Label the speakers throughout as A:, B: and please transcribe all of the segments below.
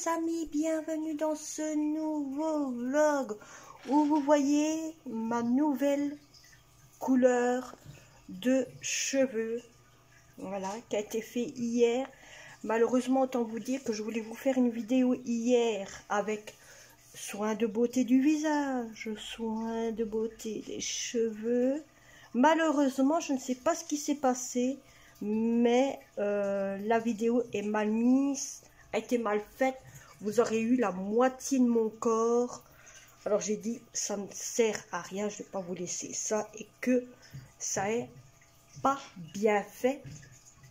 A: les amis, bienvenue dans ce nouveau vlog où vous voyez ma nouvelle couleur de cheveux, voilà, qui a été fait hier. Malheureusement, autant vous dire que je voulais vous faire une vidéo hier avec soin de beauté du visage, soin de beauté des cheveux. Malheureusement, je ne sais pas ce qui s'est passé, mais la vidéo est mal mise, a été mal faite. Vous aurez eu la moitié de mon corps. Alors j'ai dit, ça ne sert à rien, je ne vais pas vous laisser ça, et que ça est pas bien fait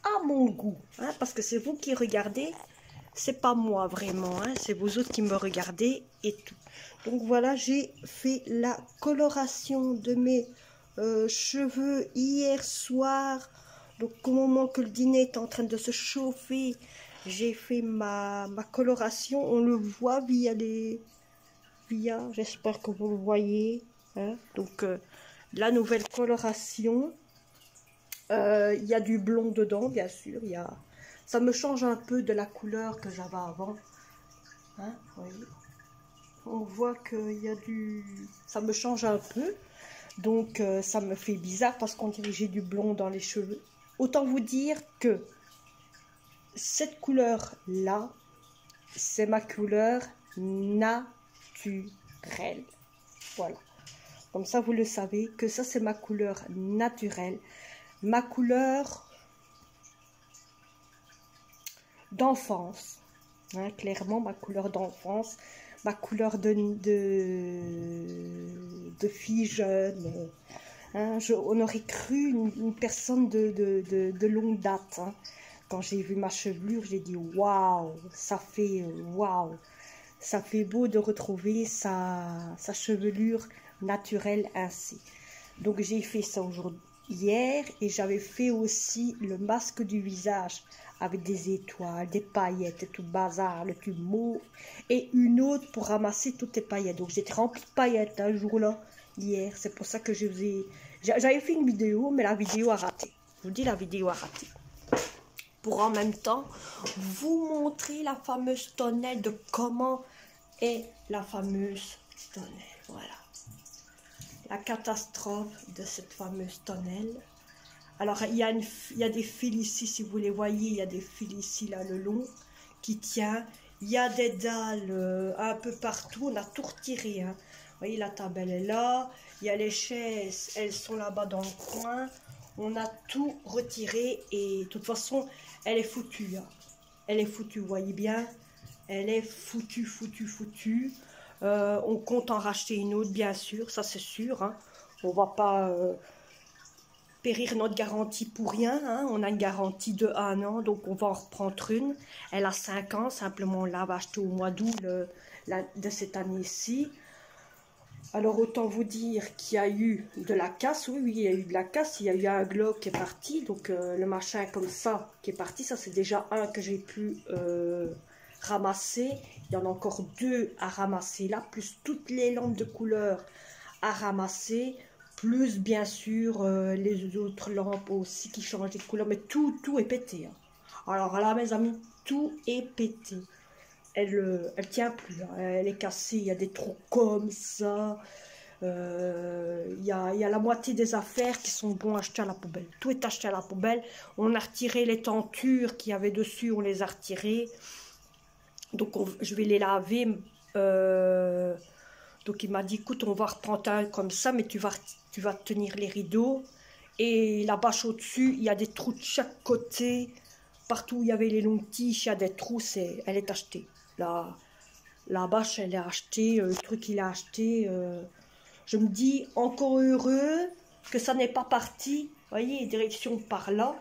A: à mon goût, hein, parce que c'est vous qui regardez, c'est pas moi vraiment, hein, c'est vous autres qui me regardez et tout. Donc voilà, j'ai fait la coloration de mes cheveux hier soir. Donc au moment que le dîner est en train de se chauffer, j'ai fait ma coloration. On le voit j'espère que vous le voyez, hein. Donc la nouvelle coloration. Il y a du blond dedans, bien sûr. Ça me change un peu de la couleur que j'avais avant, hein, voyez. On voit qu'il y a ça me change un peu. Donc ça me fait bizarre parce qu'on dirait que j'ai du blond dans les cheveux. Autant vous dire que cette couleur-là, c'est ma couleur naturelle. Voilà. Comme ça, vous le savez, que ça, c'est ma couleur naturelle. Ma couleur d'enfance. Hein, clairement, ma couleur d'enfance. Ma couleur de fille jeune. Hein, on aurait cru une personne de longue date. Hein. Quand j'ai vu ma chevelure, j'ai dit waouh, ça fait beau de retrouver sa chevelure naturelle ainsi. Donc j'ai fait ça aujourd'hui, hier, et j'avais fait aussi le masque du visage avec des étoiles, des paillettes et tout le bazar, le tube mauve, et une autre pour ramasser toutes les paillettes. Donc j'étais remplie de paillettes un jour-là, hier. C'est pour ça que j'avais fait une vidéo, mais la vidéo a raté. Je vous dis, la vidéo a raté. Pour en même temps vous montrer la fameuse tonnelle, de comment est la fameuse tonnelle. Voilà. La catastrophe de cette fameuse tonnelle. Alors, il y a des fils ici, si vous les voyez, il y a des fils ici, là, le long, qui tient. Il y a des dalles un peu partout, on a tout retiré. Hein. Vous voyez, la table, elle est là. Il y a les chaises, elles sont là-bas dans le coin. On a tout retiré et de toute façon, elle est foutue. Hein. Elle est foutue, vous voyez bien. Elle est foutue. On compte en racheter une autre, bien sûr, ça c'est sûr. Hein. On va pas périr notre garantie pour rien. Hein. On a une garantie de 1 an, donc on va en reprendre une. Elle a 5 ans, simplement on l'avait achetée au mois d'août de cette année-ci. Alors autant vous dire qu'il y a eu de la casse, oui, il y a eu de la casse, il y a eu un globe qui est parti, donc le machin comme ça qui est parti, ça c'est déjà un que j'ai pu ramasser. Il y en a encore 2 à ramasser là, plus toutes les lampes de couleur à ramasser, plus bien sûr les autres lampes aussi qui changent de couleur, mais tout est pété. Hein. Alors là mes amis, tout est pété. Elle tient plus, hein. Elle est cassée, il y a des trous comme ça, il y a la moitié des affaires qui sont bons acheter à la poubelle. Tout est acheté à la poubelle. On a retiré les tentures qu'il y avait dessus, on les a retirées. Donc je vais les laver. Donc il m'a dit, écoute, on va reprendre un comme ça, mais tu vas tenir les rideaux. Et la bâche au-dessus, il y a des trous de chaque côté. Partout où il y avait les longues tiges, il y a des trous, elle est achetée. La bâche, elle est achetée, le truc, il a acheté. Je me dis, encore heureux que ça n'est pas parti, vous voyez, direction par là,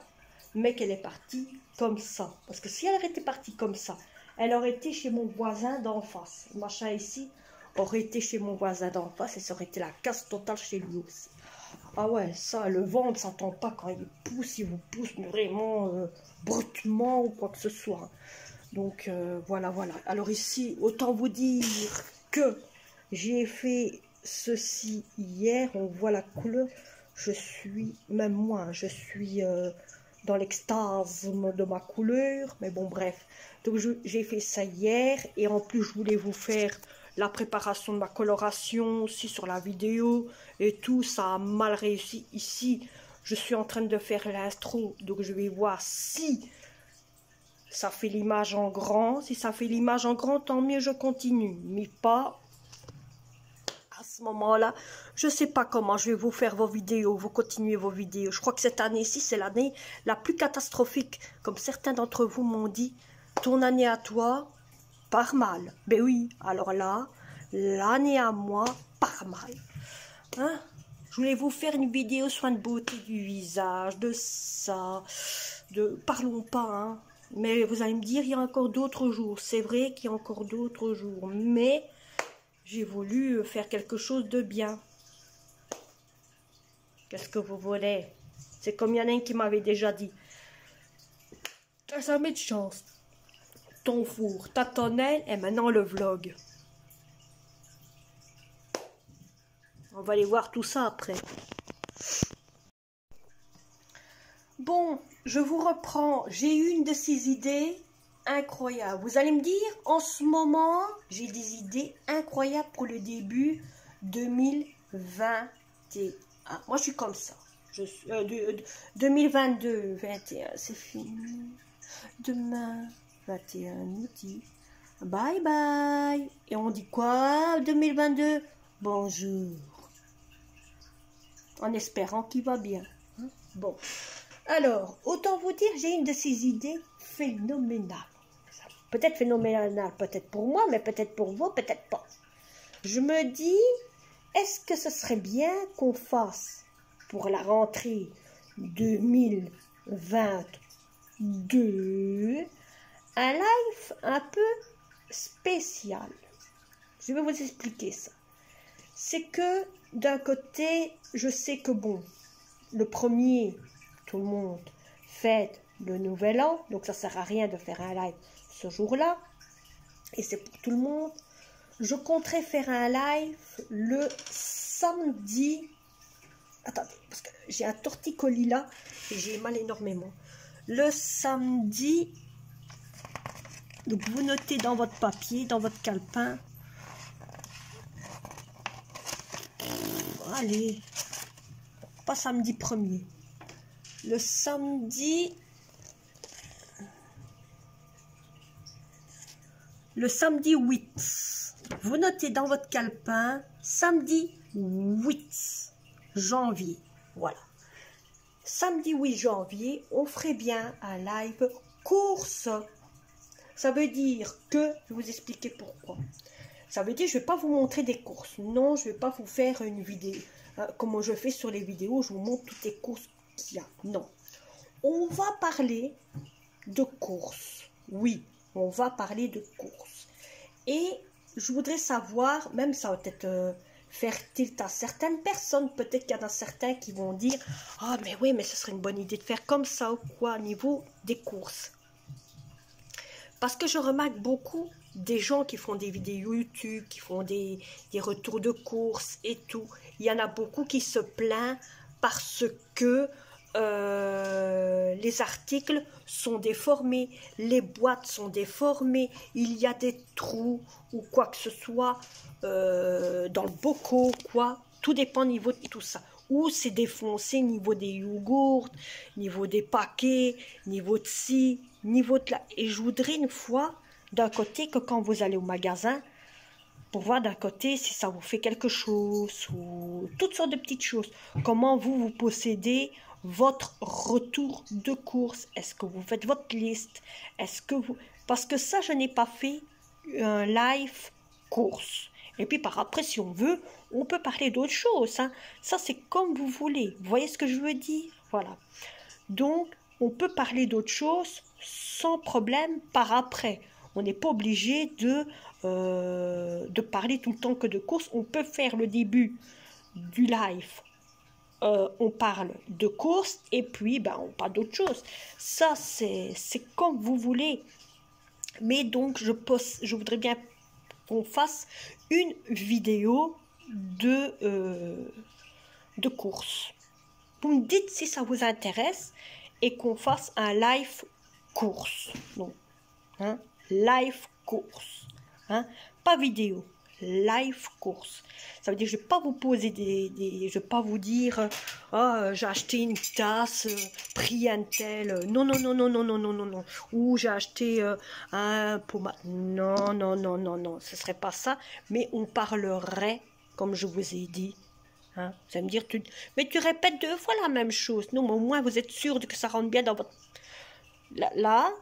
A: mais qu'elle est partie comme ça. Parce que si elle était partie comme ça, elle aurait été chez mon voisin d'en face. Le machin ici aurait été chez mon voisin d'en face et ça aurait été la casse totale chez lui aussi. Ah ouais, ça, le vent ne s'entend pas quand il pousse, il vous pousse vraiment brutement ou quoi que ce soit. Donc voilà. Alors ici, autant vous dire que j'ai fait ceci hier. On voit la couleur. Même moi, je suis dans l'extase de ma couleur. Mais bon, bref. Donc, j'ai fait ça hier. Et en plus, je voulais vous faire la préparation de ma coloration aussi sur la vidéo. Et tout, ça a mal réussi ici. Je suis en train de faire l'intro. Donc, je vais voir si ça fait l'image en grand. Si ça fait l'image en grand, tant mieux, je continue. Mais pas à ce moment-là. Je ne sais pas comment je vais vous faire vos vidéos, vous continuez vos vidéos. Je crois que cette année-ci, c'est l'année la plus catastrophique. Comme certains d'entre vous m'ont dit, ton année à toi part mal. Ben oui, alors là, l'année à moi part mal. Hein? Je voulais vous faire une vidéo soin de beauté du visage, de ça, de... Parlons pas, hein. Mais vous allez me dire, il y a encore d'autres jours. C'est vrai qu'il y a encore d'autres jours, mais j'ai voulu faire quelque chose de bien. Qu'est-ce que vous voulez? C'est comme il y en a un qui m'avait déjà dit. T'as jamais de chance. Ton four, ta tonnelle et maintenant le vlog. On va aller voir tout ça après. Bon, je vous reprends. J'ai eu une de ces idées incroyables. Vous allez me dire, en ce moment, j'ai des idées incroyables pour le début 2021. Moi, je suis comme ça. 2022, 21, c'est fini. Demain, 21, nous dit bye bye. Et on dit quoi, 2022? Bonjour. En espérant qu'il va bien. Bon. Alors, autant vous dire, j'ai une de ces idées phénoménales. Peut-être phénoménale, peut-être pour moi, mais peut-être pour vous, peut-être pas. Je me dis, est-ce que ce serait bien qu'on fasse pour la rentrée 2022 un live un peu spécial? Je vais vous expliquer ça. C'est que d'un côté, je sais que bon, le premier, tout le monde fête le nouvel an, donc ça sert à rien de faire un live ce jour-là, et c'est pour tout le monde. Je compterai faire un live le samedi. Attendez, parce que j'ai un torticolis là et j'ai mal énormément. Le samedi, donc vous notez dans votre papier, dans votre calepin. Allez, pas samedi 1er. Le samedi 8. Vous notez dans votre calepin, samedi 8 janvier. Voilà. Samedi 8 janvier, on ferait bien un live course. Ça veut dire que, je vais vous expliquer pourquoi. Ça veut dire que je ne vais pas vous montrer des courses. Non, je ne vais pas vous faire une vidéo. Comme je fais sur les vidéos, je vous montre toutes les courses qu'il y a. Non. On va parler de courses. Oui, on va parler de courses. Et je voudrais savoir, même ça va peut-être faire tilt à certaines personnes. Peut-être qu'il y en a certains qui vont dire « Ah, mais oui, mais ce serait une bonne idée de faire comme ça ou quoi au niveau des courses. » Parce que je remarque beaucoup des gens qui font des vidéos YouTube, qui font des retours de courses et tout. Il y en a beaucoup qui se plaignent parce que les articles sont déformés, les boîtes sont déformées, il y a des trous ou quoi que ce soit dans le bocaux, quoi. Tout dépend au niveau de tout ça. Ou c'est défoncé niveau des yogourts, niveau des paquets, niveau de ci, niveau de là. Et je voudrais une fois, d'un côté, que quand vous allez au magasin, pour voir d'un côté si ça vous fait quelque chose, ou toutes sortes de petites choses. Comment vous possédez votre retour de course. Est-ce que vous faites votre liste? Est-ce que vous... Parce que ça, je n'ai pas fait un live course. Et puis par après, si on veut, on peut parler d'autres choses. Hein. Ça, c'est comme vous voulez. Vous voyez ce que je veux dire? Voilà. Donc, on peut parler d'autres choses sans problème par après. On n'est pas obligé de parler tout le temps que de course. On peut faire le début du live. On parle de course et puis ben, on parle d'autre chose. Ça, c'est comme vous voulez. Mais donc, je voudrais bien qu'on fasse une vidéo de course. Vous me dites si ça vous intéresse et qu'on fasse un live course. Donc, hein, live course. Hein, pas vidéo, live course. Ça veut dire que je ne vais pas vous poser je vais pas vous dire j'ai acheté une tasse, prix un tel. Non, non, non, non, non, non, non, non, non. Ou j'ai acheté un pommade. Non, non, non, non, non. Ce serait pas ça. Mais on parlerait, comme je vous ai dit. Hein, vous allez me dire, mais tu répètes 2 fois la même chose. Non, mais au moins vous êtes sûr que ça rentre bien dans votre... Là,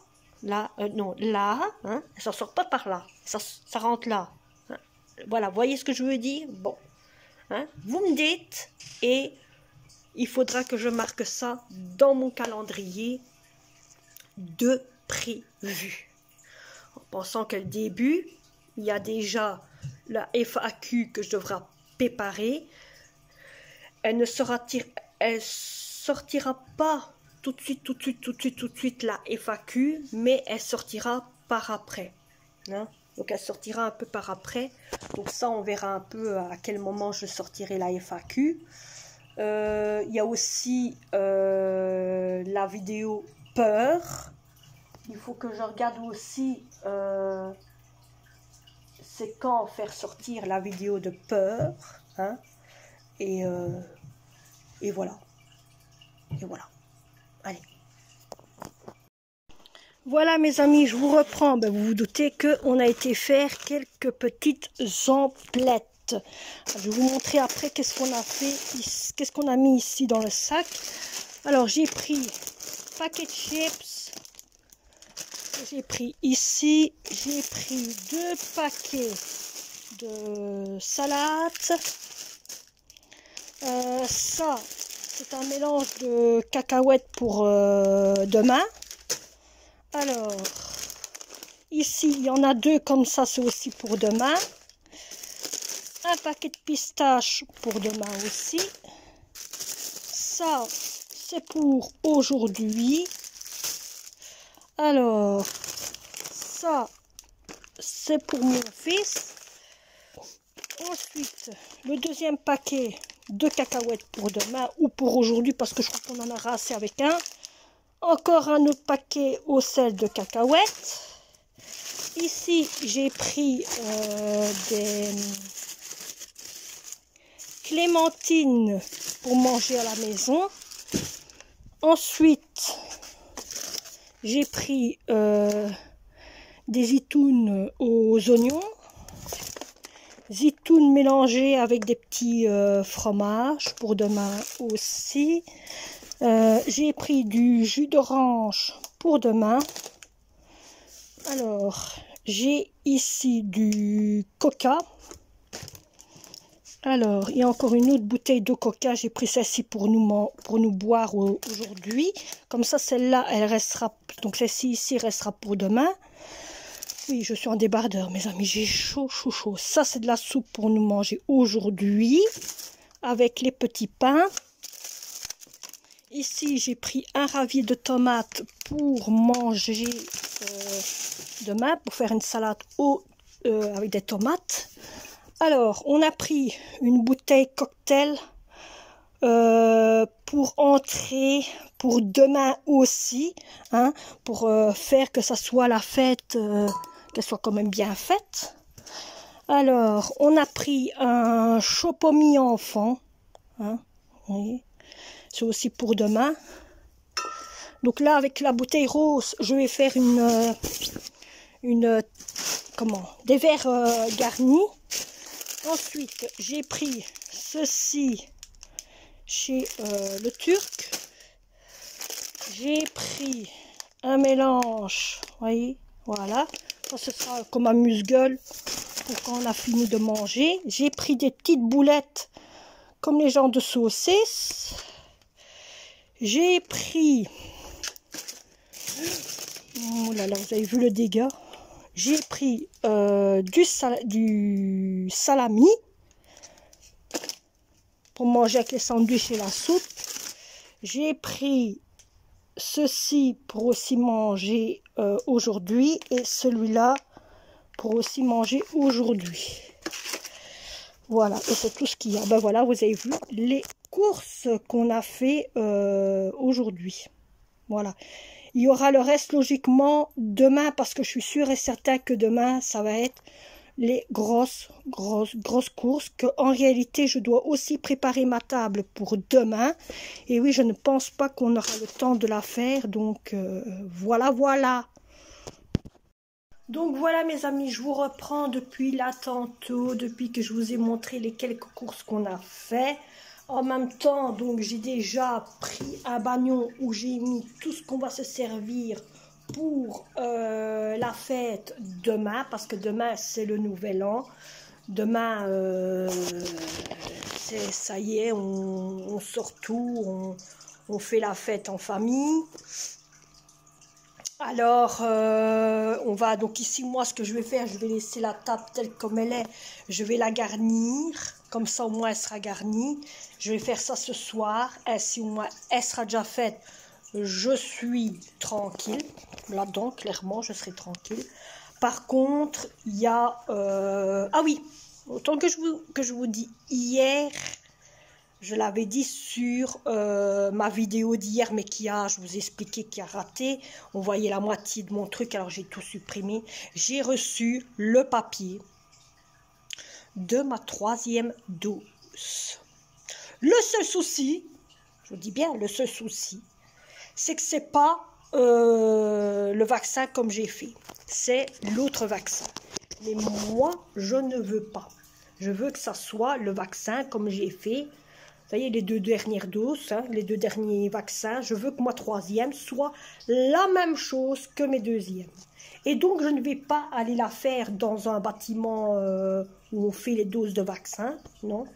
A: non, là, hein, ça sort pas par là. Ça rentre là. Hein. Voilà, voyez ce que je veux dire? Bon. Hein, vous me dites, et il faudra que je marque ça dans mon calendrier de prévu. En pensant que le début, il y a déjà la FAQ que je devrais préparer. Elle ne sortira pas tout de suite la FAQ, mais elle sortira par après. Hein? Donc elle sortira un peu par après. Donc ça, on verra un peu à quel moment je sortirai la FAQ. Il y a aussi la vidéo peur. Il faut que je regarde aussi c'est quand faire sortir la vidéo de peur. Hein? Et voilà. Et voilà. Allez. Voilà mes amis, je vous reprends. Ben, vous vous doutez qu'on a été faire quelques petites emplettes. Je vais vous montrer après qu'est-ce qu'on a fait, qu'est-ce qu'on a mis ici dans le sac. Alors j'ai pris paquet de chips. J'ai pris ici, j'ai pris 2 paquets de salade. Ça, c'est un mélange de cacahuètes pour demain. Alors, ici, il y en a 2 comme ça, c'est aussi pour demain. Un paquet de pistaches pour demain aussi. Ça, c'est pour aujourd'hui. Alors, ça, c'est pour mon fils. Ensuite, le deuxième paquet de cacahuètes pour demain ou pour aujourd'hui parce que je crois qu'on en aura assez avec un. Encore un autre paquet au sel de cacahuètes. Ici, j'ai pris des clémentines pour manger à la maison. Ensuite, j'ai pris des zitoune aux oignons. Zitoune mélangées avec des petits fromages pour demain aussi. J'ai pris du jus d'orange pour demain. Alors, j'ai ici du coca. Alors, il y a encore une autre bouteille de coca. J'ai pris celle-ci pour nous boire aujourd'hui. Comme ça, celle-là, elle restera. Donc, celle-ci ici restera pour demain. Oui, je suis en débardeur, mes amis. J'ai chaud, chaud, chaud. Ça, c'est de la soupe pour nous manger aujourd'hui. Avec les petits pains. Ici, j'ai pris un ravi de tomates pour manger demain, pour faire une salade avec des tomates. Alors, on a pris une bouteille cocktail pour entrer, pour demain aussi, hein, pour faire que ça soit la fête, qu'elle soit quand même bien faite. Alors, on a pris un chopomi enfant, hein, oui. C'est aussi pour demain. Donc là, avec la bouteille rose, je vais faire des verres garnis. Ensuite, j'ai pris ceci chez le Turc. J'ai pris un mélange, voyez, voilà. Ça, ce sera comme amuse-gueule pour quand on a fini de manger. J'ai pris des petites boulettes comme les genres de saucisses. J'ai pris, oh là là, vous avez vu le dégât. J'ai pris du salami pour manger avec les sandwichs et la soupe. J'ai pris ceci pour aussi manger aujourd'hui et celui-là pour aussi manger aujourd'hui. Voilà, et c'est tout ce qu'il y a. Ben voilà, vous avez vu les courses qu'on a fait aujourd'hui. Voilà. Il y aura le reste logiquement demain parce que je suis sûre et certain que demain, ça va être les grosses courses. En réalité, je dois aussi préparer ma table pour demain. Et oui, je ne pense pas qu'on aura le temps de la faire. Donc, voilà. Donc voilà mes amis, je vous reprends depuis là tantôt, depuis que je vous ai montré les quelques courses qu'on a fait. En même temps, donc j'ai déjà pris un bagnon où j'ai mis tout ce qu'on va se servir pour la fête demain, parce que demain c'est le nouvel an. Demain, ça y est, on sort tout, on fait la fête en famille. Alors, on va donc ici, moi, ce que je vais faire, je vais laisser la table telle comme elle est. Je vais la garnir, comme ça au moins elle sera garnie. Je vais faire ça ce soir, ainsi au moins elle sera déjà faite. Je suis tranquille. Là donc, clairement, je serai tranquille. Par contre, il y a... ah oui, autant que je vous dis, hier... Je l'avais dit sur ma vidéo d'hier, mais je vous ai expliqué, qui a raté. On voyait la moitié de mon truc, alors j'ai tout supprimé. J'ai reçu le papier de ma 3e dose. Le seul souci, je vous dis bien, le seul souci, c'est que c'est pas le vaccin comme j'ai fait. C'est l'autre vaccin. Mais moi, je ne veux pas. Je veux que ça soit le vaccin comme j'ai fait. Vous voyez, les 2 dernières doses, hein, les 2 derniers vaccins, je veux que ma 3e soit la même chose que mes 2e. Et donc, je ne vais pas aller la faire dans un bâtiment où on fait les doses de vaccins, non.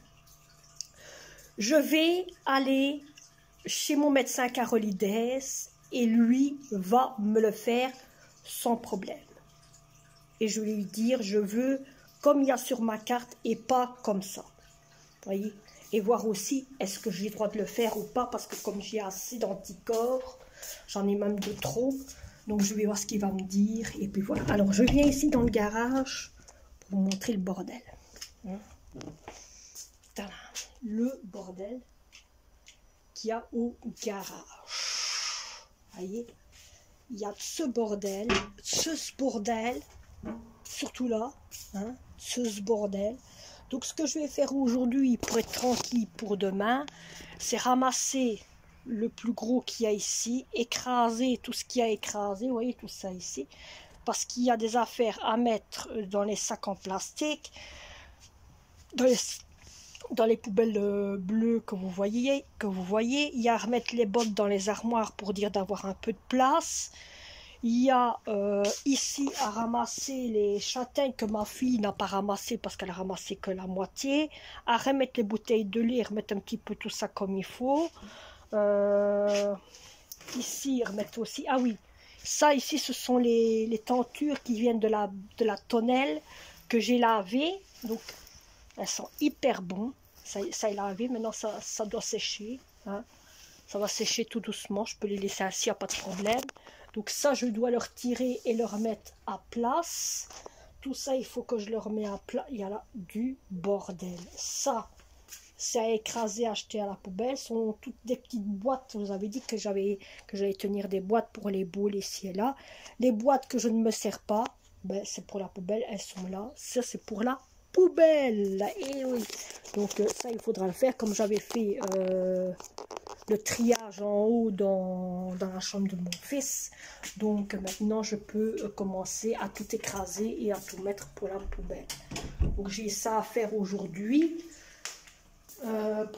A: Je vais aller chez mon médecin Carolides et lui va me le faire sans problème. Et je vais lui dire, je veux comme il y a sur ma carte et pas comme ça. Vous voyez ? Et voir aussi, est-ce que j'ai le droit de le faire ou pas, parce que comme j'ai assez d'anticorps, j'en ai même de trop, donc je vais voir ce qu'il va me dire, et puis voilà. Alors, je viens ici dans le garage pour vous montrer le bordel. Voilà, le bordel qu'il y a au garage. Vous voyez, il y a ce bordel, surtout là, hein, ce bordel. Donc, ce que je vais faire aujourd'hui pour être tranquille pour demain, c'est ramasser le plus gros qu'il y a ici, écraser tout ce qu'il y a écrasé, vous voyez tout ça ici, parce qu'il y a des affaires à mettre dans les sacs en plastique, dans les poubelles bleues que vous voyez, il y a à remettre les bottes dans les armoires pour dire d'avoir un peu de place. Il y a ici à ramasser les châtaignes que ma fille n'a pas ramassé parce qu'elle a ramassé que la moitié. À remettre les bouteilles de lait, remettre un petit peu tout ça comme il faut. Ici, remettre aussi... Ah oui, ça ici, ce sont les tentures qui viennent de la tonnelle que j'ai lavées. Donc, elles sont hyper bonnes. Ça est lavé. Maintenant, ça doit sécher. Hein. Ça va sécher tout doucement. Je peux les laisser ainsi, il n'y a pas de problème. Donc ça, je dois le retirer et le remettre à place. Tout ça, il faut que je le remette à place. Il y a là du bordel. Ça, c'est à écraser, acheter à la poubelle. Ce sont toutes des petites boîtes. Vous avez dit que j'allais tenir des boîtes pour les boules ici et là. Les boîtes que je ne me sers pas, ben, c'est pour la poubelle. Elles sont là. Ça, c'est pour la poubelle. Et oui. Donc ça, il faudra le faire comme j'avais fait... le triage en haut dans la chambre de mon fils. Donc maintenant je peux commencer à tout écraser et à tout mettre pour la poubelle. Donc j'ai ça à faire aujourd'hui.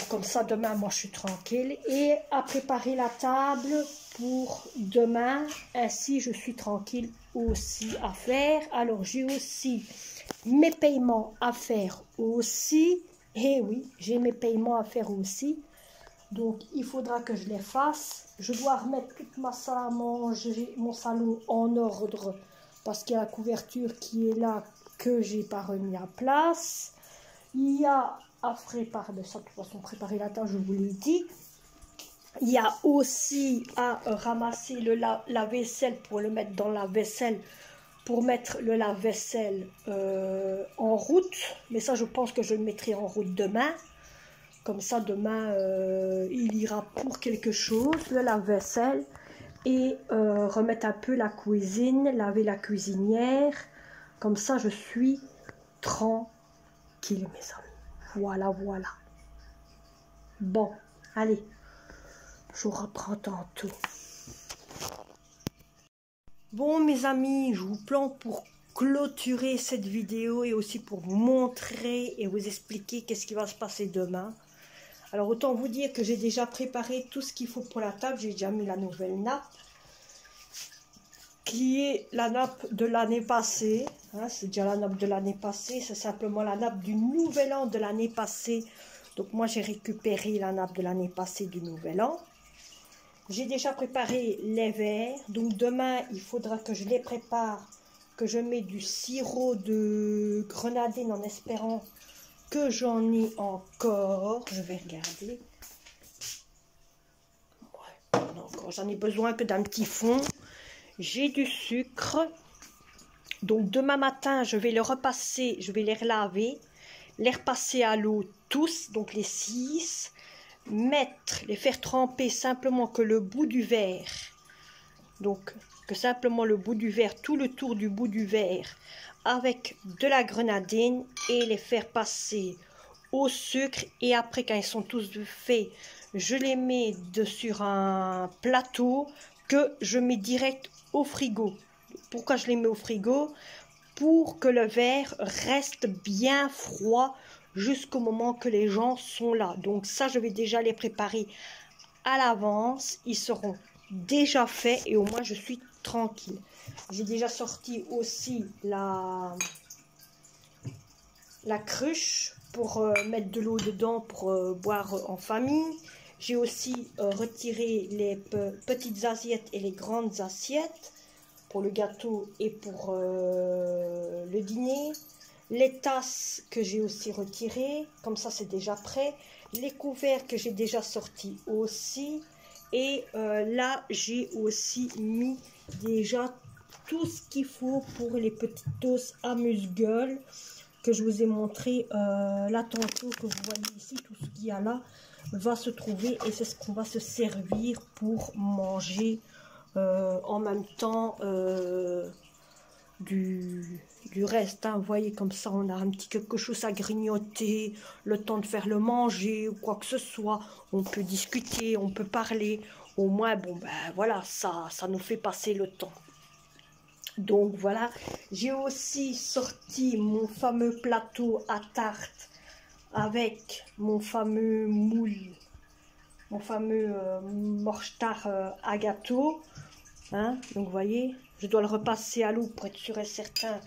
A: Comme ça demain moi je suis tranquille. Et à préparer la table pour demain. Ainsi je suis tranquille aussi à faire. Alors j'ai aussi mes paiements à faire aussi. Et oui, j'ai mes paiements à faire aussi. Donc, il faudra que je les fasse. Je dois remettre toute ma salle à manger, mon salon en ordre. Parce qu'il y a la couverture qui est là que j'ai pas remis à place. Il y a à préparer, de toute façon, préparer la table, je vous l'ai dit. Il y a aussi à ramasser le lave-vaisselle pour le mettre dans la vaisselle. Pour mettre le lave-vaisselle en route. Mais ça, je pense que je le mettrai en route demain. Comme ça, demain, il ira pour quelque chose, le lave-vaisselle. et remettre un peu la cuisine, laver la cuisinière. Comme ça, je suis tranquille, mes amis. Voilà, voilà. Bon, allez, je vous reprends tantôt. Bon, mes amis, je vous plante pour clôturer cette vidéo et aussi pour vous montrer et vous expliquer qu'est-ce qui va se passer demain. Alors, autant vous dire que j'ai déjà préparé tout ce qu'il faut pour la table. J'ai déjà mis la nouvelle nappe, qui est la nappe de l'année passée. Hein, c'est déjà la nappe de l'année passée. C'est simplement la nappe du nouvel an de l'année passée. Donc, moi, j'ai récupéré la nappe de l'année passée du nouvel an. J'ai déjà préparé les verres. Donc, demain, il faudra que je les prépare, que je mets du sirop de grenadine en espérant que j'en ai encore. Je vais regarder. Ouais, encore. J'en ai besoin que d'un petit fond. J'ai du sucre. Donc demain matin, je vais le repasser, je vais les relaver, les repasser à l'eau tous, donc les 6. Les faire tremper simplement que le bout du verre. Donc que simplement le bout du verre, tout le tour du bout du verre, avec de la grenadine et les faire passer au sucre. Et après, quand ils sont tous faits, je les mets sur un plateau que je mets direct au frigo. Pourquoi je les mets au frigo? Pour que le verre reste bien froid jusqu'au moment que les gens sont là. Donc ça, je vais déjà les préparer à l'avance. Ils seront déjà faits et au moins je suis tranquille. J'ai déjà sorti aussi la cruche pour mettre de l'eau dedans pour boire en famille. J'ai aussi retiré les petites assiettes et les grandes assiettes pour le gâteau et pour le dîner. Les tasses que j'ai aussi retirées, comme ça c'est déjà prêt. Les couverts que j'ai déjà sortis aussi. Et là j'ai aussi mis déjà tout ce qu'il faut pour les petites doses amuse-gueule que je vous ai montré là tantôt, que vous voyez ici. Tout ce qu'il y a là va se trouver et c'est ce qu'on va se servir pour manger en même temps du reste. Hein. Vous voyez, comme ça on a un petit quelque chose à grignoter, le temps de faire le manger ou quoi que ce soit. On peut discuter, on peut parler. Au moins, bon ben voilà, ça nous fait passer le temps. Donc voilà, j'ai aussi sorti mon fameux plateau à tarte avec mon fameux moule, mon fameux mortar à gâteau. Hein, donc vous voyez, je dois le repasser à l'eau pour être sûr et certain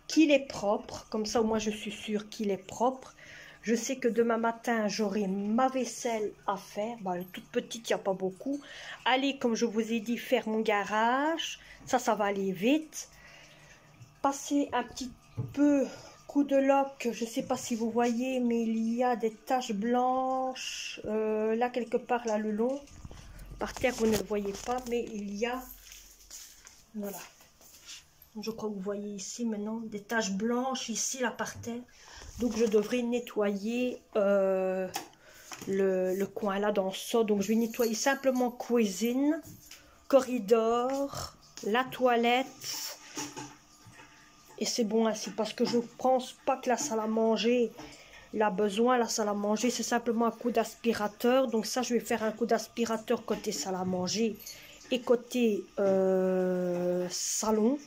A: qu'il est propre. Comme ça, au moins, je suis sûre qu'il est propre. Je sais que demain matin, j'aurai ma vaisselle à faire. Bah, elle est toute petite, il n'y a pas beaucoup. Allez, comme je vous ai dit, faire mon garage. Ça va aller vite. Passer un petit peu coup de loc. Je ne sais pas si vous voyez, mais il y a des taches blanches. Là, quelque part, là, le long. Par terre, vous ne le voyez pas, mais il y a... Voilà. Je crois que vous voyez ici maintenant des taches blanches ici là par terre. Donc je devrais nettoyer le coin là dans ça. Donc je vais nettoyer simplement cuisine, corridor, la toilette. Et c'est bon ainsi parce que je ne pense pas que la salle à manger il a besoin. La salle à manger c'est simplement un coup d'aspirateur. Donc ça je vais faire un coup d'aspirateur côté salle à manger et côté salon.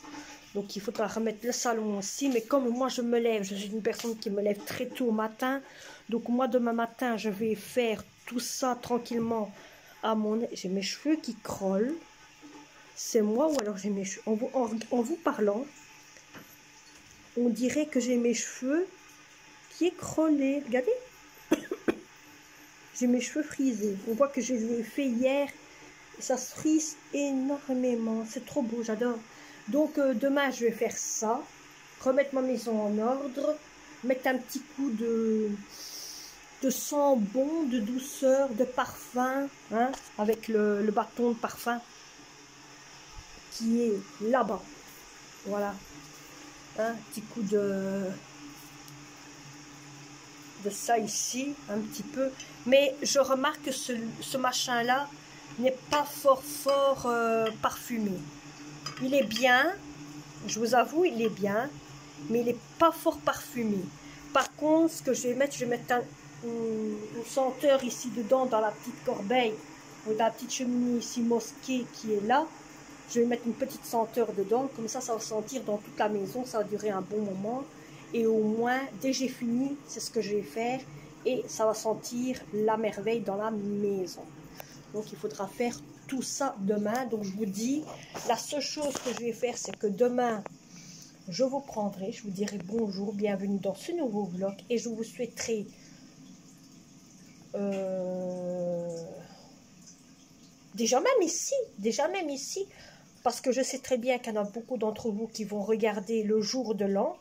A: Donc il faudra remettre le salon aussi. Mais comme moi je me lève, je suis une personne qui me lève très tôt au matin. Donc moi demain matin je vais faire tout ça tranquillement à mon... J'ai mes cheveux qui crôlent. C'est moi ou alors j'ai mes cheveux... En vous parlant, on dirait que j'ai mes cheveux qui écrolés. Regardez. J'ai mes cheveux frisés. On voit que je les ai fait hier. Ça se frise énormément. C'est trop beau, j'adore. Donc demain, je vais faire ça. Remettre ma maison en ordre. Mettre un petit coup de sang bon, de douceur, de parfum. Hein, avec le bâton de parfum qui est là-bas. Voilà. Un petit coup de ça ici, un petit peu. Mais je remarque que ce machin-là, n'est pas fort parfumé. Il est bien, je vous avoue, il est bien, mais il n'est pas fort parfumé. Par contre, ce que je vais mettre une senteur ici dedans, dans la petite corbeille, ou dans la petite cheminée ici mosquée qui est là. Je vais mettre une petite senteur dedans, comme ça va sentir dans toute la maison, ça va durer un bon moment. Et au moins, dès que j'ai fini, c'est ce que je vais faire, et ça va sentir la merveille dans la maison. Donc il faudra faire tout ça demain. Donc je vous dis, la seule chose que je vais faire, c'est que demain, je vous prendrai, je vous dirai bonjour, bienvenue dans ce nouveau vlog, et je vous souhaiterai déjà même ici, parce que je sais très bien qu'il y en a beaucoup d'entre vous qui vont regarder le jour de l'an.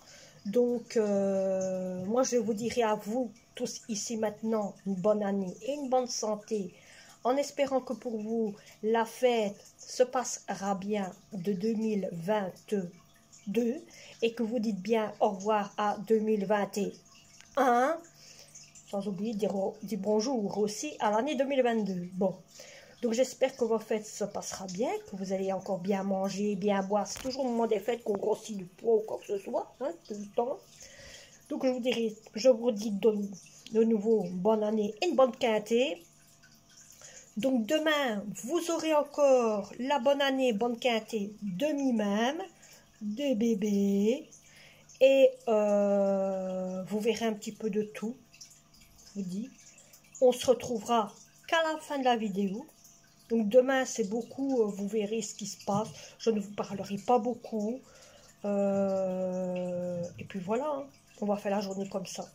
A: Donc, moi, je vous dirai à vous tous ici maintenant une bonne année et une bonne santé, en espérant que pour vous, la fête se passera bien de 2022 et que vous dites bien au revoir à 2021, sans oublier de dire bonjour aussi à l'année 2022. Bon. Donc j'espère que vos fêtes se passera bien, que vous allez encore bien manger, bien boire. C'est toujours au moment des fêtes qu'on grossit du poids ou quoi que ce soit, hein, tout le temps. Donc je vous dis de nouveau bonne année et une bonne quintée. Donc demain, vous aurez encore la bonne année, bonne quintée de mi-même, de bébé. Et vous verrez un petit peu de tout, je vous dis. On se retrouvera qu'à la fin de la vidéo. Donc demain, c'est beaucoup, vous verrez ce qui se passe. Je ne vous parlerai pas beaucoup. Et puis voilà, hein, on va faire la journée comme ça.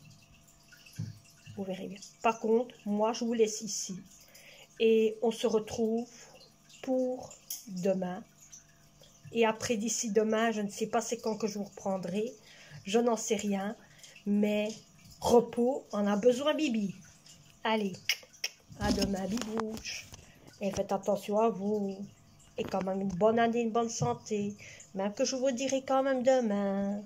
A: Vous verrez bien. Par contre, moi, je vous laisse ici. Et on se retrouve pour demain. Et après, d'ici demain, je ne sais pas c'est quand que je vous reprendrai. Je n'en sais rien. Mais repos, on a besoin, Bibi. Allez, à demain, bibouche. Et faites attention à vous. Et quand même une bonne année, une bonne santé. Même que je vous dirai quand même demain.